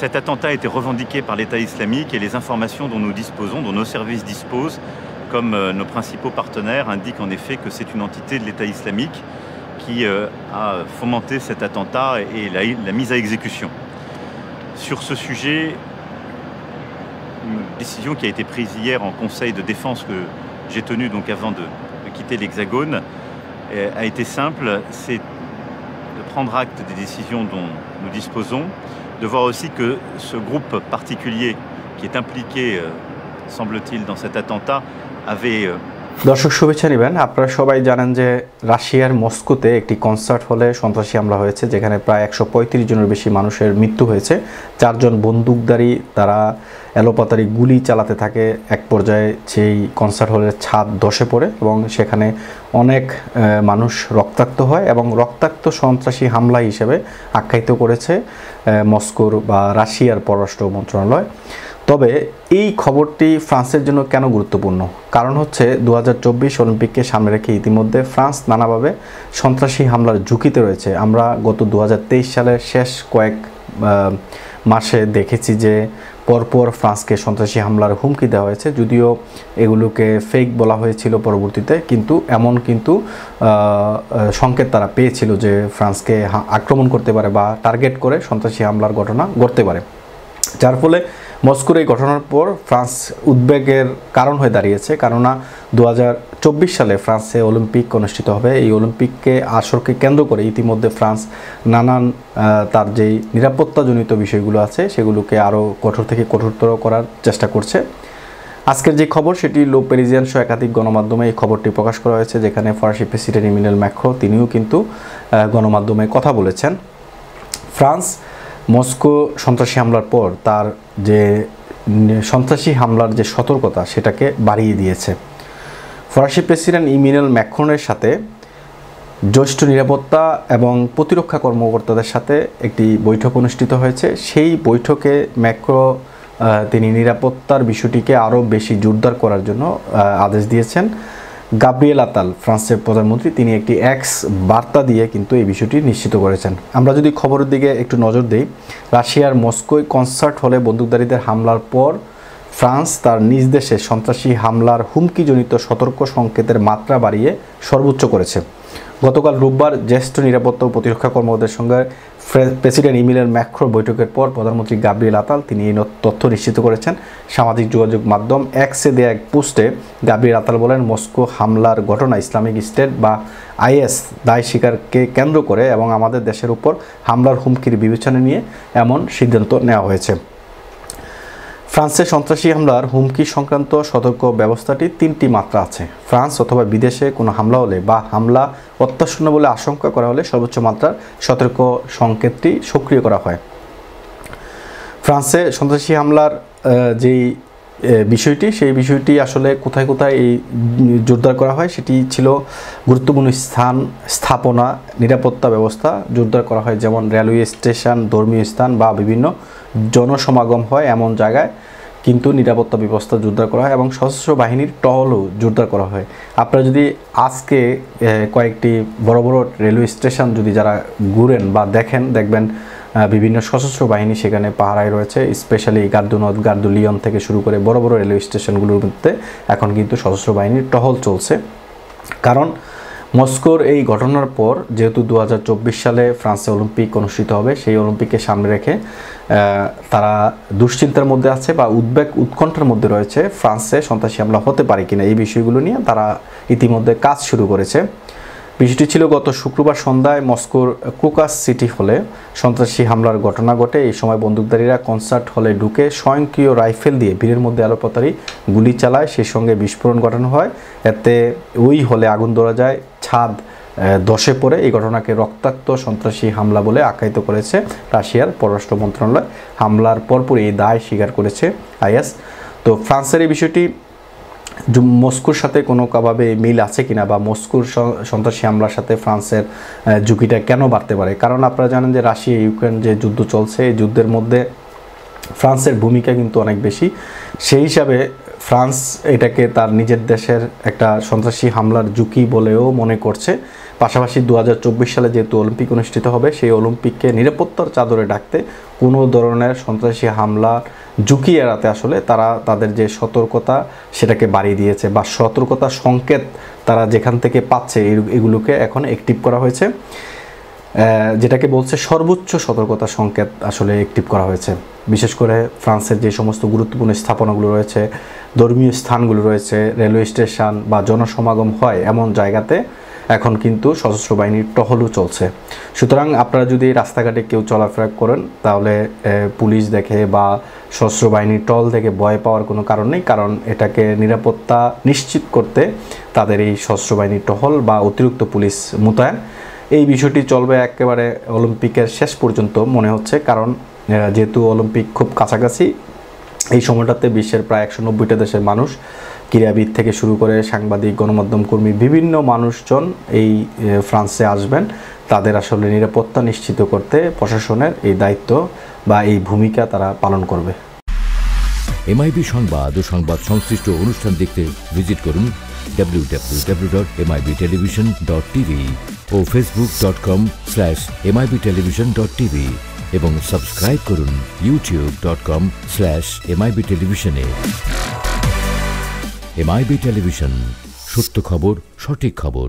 Cet attentat a été revendiqué par l'État islamique et les informations dont nous disposons, dont nos services disposent, comme nos principaux partenaires, indiquent en effet que c'est une entité de l'État islamique qui a fomenté cet attentat et la mise à exécution. Sur ce sujet, une décision qui a été prise hier en Conseil de défense que j'ai tenu donc avant de quitter l'Hexagone a été simple, c'est de prendre acte des décisions dont nous disposons, de voir aussi que ce groupe particulier qui est impliqué, semble-t-il, dans cet attentat avait দর্শক শুভেচ্ছা নেবেন। আপনারা সবাই জানেন যে রাশিয়ার মস্কোতে একটি concert হলে সন্ত্রাসী হামলা হয়েছে, যেখানে প্রায় 135 জনের বেশি মানুষের মৃত্যু হয়েছে। 4 জন বন্দুকধারী তারা এলোপাতারি গুলি চালাতে থাকে। এক পর্যায়ে সেই কনসার্ট হলের ছাদ ধসে পড়ে এবং সেখানে অনেক মানুষ রক্তাক্ত হয় এবং রক্তাক্ত সন্ত্রাসী হামলা হিসেবে আখ্যায়িত করেছে মস্কোর বা রাশিয়ার পররাষ্ট্র মন্ত্রণালয়। তবে এই খবরটি ফ্রান্সের জন্য কেন গুরুত্বপূর্ণ? কারণ হচ্ছে 2024 অলিম্পিককে সামনে রেখে ইতিমধ্যে ফ্রান্স নানাভাবে সন্ত্রাসী হামলার ঝুঁকিতে রয়েছে। আমরা গত 2023 সালের শেষ কয়েক মাসে দেখেছি যে পরপর ফ্রান্সকে সন্ত্রাসী হামলার হুমকি দেওয়া হয়েছে, যদিও এগুলোকে ফেক বলা হয়েছিল পরবর্তীতে, কিন্তু সংকেত তারা পেয়েছিল যে ফ্রান্সকে আক্রমণ করতে পারে বা টার্গেট করে সন্ত্রাসী হামলার ঘটনা ঘটতে পারে। যার ফলে মস্কোর এই ঘটনার পর ফ্রান্স উদ্বেগের কারণ হয়ে দাঁড়িয়েছে। কেননা 2024 সালে ফ্রান্সে অলিম্পিক অনুষ্ঠিত হবে। এই অলিম্পিককে আসরকে কেন্দ্র করে ইতিমধ্যে ফ্রান্স নানান তার যেই নিরাপত্তাজনিত বিষয়গুলো আছে সেগুলোকে আরও কঠোর থেকে কঠোরতর করার চেষ্টা করছে। আজকের যে খবর সেটি লো প্যারিজিয়ান সহ একাধিক গণমাধ্যমে এই খবরটি প্রকাশ করা হয়েছে, যেখানে ফরাসি প্রেসিডেন্ট ইমানুয়েল ম্যাক্রো তিনিও কিন্তু গণমাধ্যমে কথা বলেছেন। ফ্রান্স মস্কো সন্ত্রাসী হামলার পর তার যে সন্ত্রাসী হামলার যে সতর্কতা সেটাকে বাড়িয়ে দিয়েছে। ফরাসি প্রেসিডেন্ট ইমানুয়েল ম্যাক্রনের সাথে জ্যেষ্ঠ নিরাপত্তা এবং প্রতিরক্ষা কর্মকর্তাদের সাথে একটি বৈঠক অনুষ্ঠিত হয়েছে। সেই বৈঠকে ম্যাক্রো তিনি নিরাপত্তার বিষয়টিকে আরও বেশি জোরদার করার জন্য আদেশ দিয়েছেন। গাব্রিয়েল আতাল ফ্রান্সের প্রধানমন্ত্রী তিনি একটি এক্স বার্তা দিয়ে কিন্তু এই বিষয়টি নিশ্চিত করেছেন। আমরা যদি খবরের দিকে একটু নজর দিই, রাশিয়ার মস্কোয় কনসার্ট হলে বন্দুকধারীদের হামলার পর ফ্রান্স তার নিজ দেশে সন্ত্রাসী হামলার হুমকিজনিত সতর্ক সংকেতের মাত্রা বাড়িয়ে সর্বোচ্চ করেছে। গতকাল রোববার জ্যেষ্ঠ নিরাপত্তা ও প্রতিরক্ষা কর্মকর্তাদের সঙ্গে প্রেসিডেন্ট ইমানুয়েল ম্যাক্রোর বৈঠকের পর প্রধানমন্ত্রী গাব্রিয়েল আতাল তিনি এই তথ্য নিশ্চিত করেছেন। সামাজিক যোগাযোগ মাধ্যম এক্সে দেয়া এক পোস্টে গাব্রিয়েল আতাল বলেন, মস্কো হামলার ঘটনা ইসলামিক স্টেট বা আইএস দায় স্বীকারকে কেন্দ্র করে এবং আমাদের দেশের উপর হামলার হুমকির বিবেচনা নিয়ে এমন সিদ্ধান্ত নেওয়া হয়েছে। ফ্রান্সের সন্ত্রাসী হামলার হুমকি সংক্রান্ত সতর্ক ব্যবস্থাটি 3টি মাত্রা আছে। ফ্রান্স অথবা বিদেশে কোনো হামলা হলে বা হামলা অত্যাসন্ন বলে আশঙ্কা করা হলে সর্বোচ্চ মাত্রার সতর্ক সংকেতটি সক্রিয় করা হয়। ফ্রান্সে সন্ত্রাসী হামলার যেই বিষয়টি সেই বিষয়টি আসলে কোথায় কোথায় এই জোরদার করা হয় সেটি ছিল গুরুত্বপূর্ণ স্থাপনা নিরাপত্তা ব্যবস্থা জোরদার করা হয়, যেমন রেলওয়ে স্টেশন, ধর্মীয় স্থান বা বিভিন্ন জনসমাগম হয় এমন জায়গায় কিন্তু নিরাপত্তা ব্যবস্থা জোরদার করা হয় এবং সশস্ত্র বাহিনীর টহলও জোরদার করা হয়। আপনারা যদি আজকে কয়েকটি বড় বড় রেলওয়ে স্টেশন যদি যারা ঘুরেন বা দেখবেন বিভিন্ন সশস্ত্র বাহিনী সেখানে পাহারায় রয়েছে, স্পেশালি গার্দু নর্থ, গার্দু লিয়ন থেকে শুরু করে বড় বড় রেলওয়ে স্টেশনগুলোর মধ্যে এখন কিন্তু সশস্ত্র বাহিনীর টহল চলছে। কারণ মস্কোর এই ঘটনার পর যেহেতু 2024 সালে ফ্রান্সে অলিম্পিক অনুষ্ঠিত হবে, সেই অলিম্পিককে সামনে রেখে তারা দুশ্চিন্তার মধ্যে আছে বা উৎকণ্ঠার মধ্যে রয়েছে ফ্রান্সে সন্ত্রাসী হামলা হতে পারে কিনা। এই বিষয়গুলো নিয়ে তারা ইতিমধ্যে কাজ শুরু করেছে। বিষয়টি ছিল গত শুক্রবার সন্ধ্যায় মস্কোর ক্রোকাস সিটি হলে সন্ত্রাসী হামলার ঘটনা ঘটে। এই সময় বন্দুকধারীরা কনসার্ট হলে ঢুকে স্বয়ংক্রিয় রাইফেল দিয়ে ভিড়ের মধ্যে এলোপাতারি গুলি চালায়, সেই সঙ্গে বিস্ফোরণ ঘটানো হয়। এতে ওই হলে আগুন ধরা যায়, ছাদ ধসে পড়ে। এই ঘটনাকে রক্তাক্ত সন্ত্রাসী হামলা বলে আখ্যায়িত করেছে রাশিয়ার পররাষ্ট্র মন্ত্রণালয়। হামলার পরপরই এই দায় স্বীকার করেছে আইএস। তো ফ্রান্সের এই বিষয়টি মস্কোর সাথে কোনোভাবে মিল আছে কিনা বা মস্কোর সন্ত্রাসী হামলার সাথে ফ্রান্সের ঝুঁকিটা কেন বাড়তে পারে? কারণ আপনারা জানেন যে রাশিয়া ইউক্রেন যে যুদ্ধ চলছে, এই যুদ্ধের মধ্যে ফ্রান্সের ভূমিকা কিন্তু অনেক বেশি। সেই হিসাবে ফ্রান্স এটাকে তার নিজের দেশের একটা সন্ত্রাসী হামলার ঝুঁকি বলেও মনে করছে। পাশাপাশি 2024 সালে যেহেতু অলিম্পিক অনুষ্ঠিত হবে, সেই অলিম্পিককে নিরাপত্তার চাদরে ঢাকতে কোনো ধরনের সন্ত্রাসী হামলা ঝুঁকি এড়াতে আসলে তারা তাদের যে সতর্কতা সেটাকে বাড়িয়ে দিয়েছে, বা সতর্কতা সংকেত তারা যেখান থেকে পাচ্ছে এগুলোকে এখন অ্যাক্টিভ করা হয়েছে, যেটাকে বলছে সর্বোচ্চ সতর্কতা সংকেত আসলে অ্যাক্টিভ করা হয়েছে। বিশেষ করে ফ্রান্সের যে সমস্ত গুরুত্বপূর্ণ স্থাপনাগুলো রয়েছে, ধর্মীয় স্থানগুলো রয়েছে, রেলওয়ে স্টেশন বা জনসমাগম হয় এমন জায়গাতে এখন কিন্তু সশস্ত্র বাহিনীর টহলও চলছে। সুতরাং আপনারা যদি রাস্তাঘাটে কেউ চলাফেরা করেন তাহলে পুলিশ দেখে বা সশস্ত্র বাহিনীর টহল দেখে ভয় পাওয়ার কোনো কারণ নেই, কারণ এটাকে নিরাপত্তা নিশ্চিত করতে তাদের এই সশস্ত্র বাহিনীর টহল বা অতিরিক্ত পুলিশ মোতায়েন, এই বিষয়টি চলবে একেবারে অলিম্পিকের শেষ পর্যন্ত মনে হচ্ছে। কারণ যেহেতু অলিম্পিক খুব কাছাকাছি, এই সময়টাতে বিশ্বের প্রায় 190টা দেশের মানুষ, ক্রীড়াবিদ থেকে শুরু করে সাংবাদিক, গণমাধ্যম কর্মী, বিভিন্ন মানুষজন এই ফ্রান্সে আসবেন। তাদের আসলে নিরাপত্তা নিশ্চিত করতে প্রশাসনের এই দায়িত্ব বা এই ভূমিকা তারা পালন করবে। এমআইবি সংবাদ ও সংবাদ সংশ্লিষ্ট অনুষ্ঠান দেখতে ভিজিট করুন www.mibtelevision.tv ও facebook.com/mibtelevision.tv এবং সাবস্ক্রাইব করুন youtube.com/mibtelevision এ। এমআইবি টেলিভিশন, সত্য খবর, সঠিক খবর।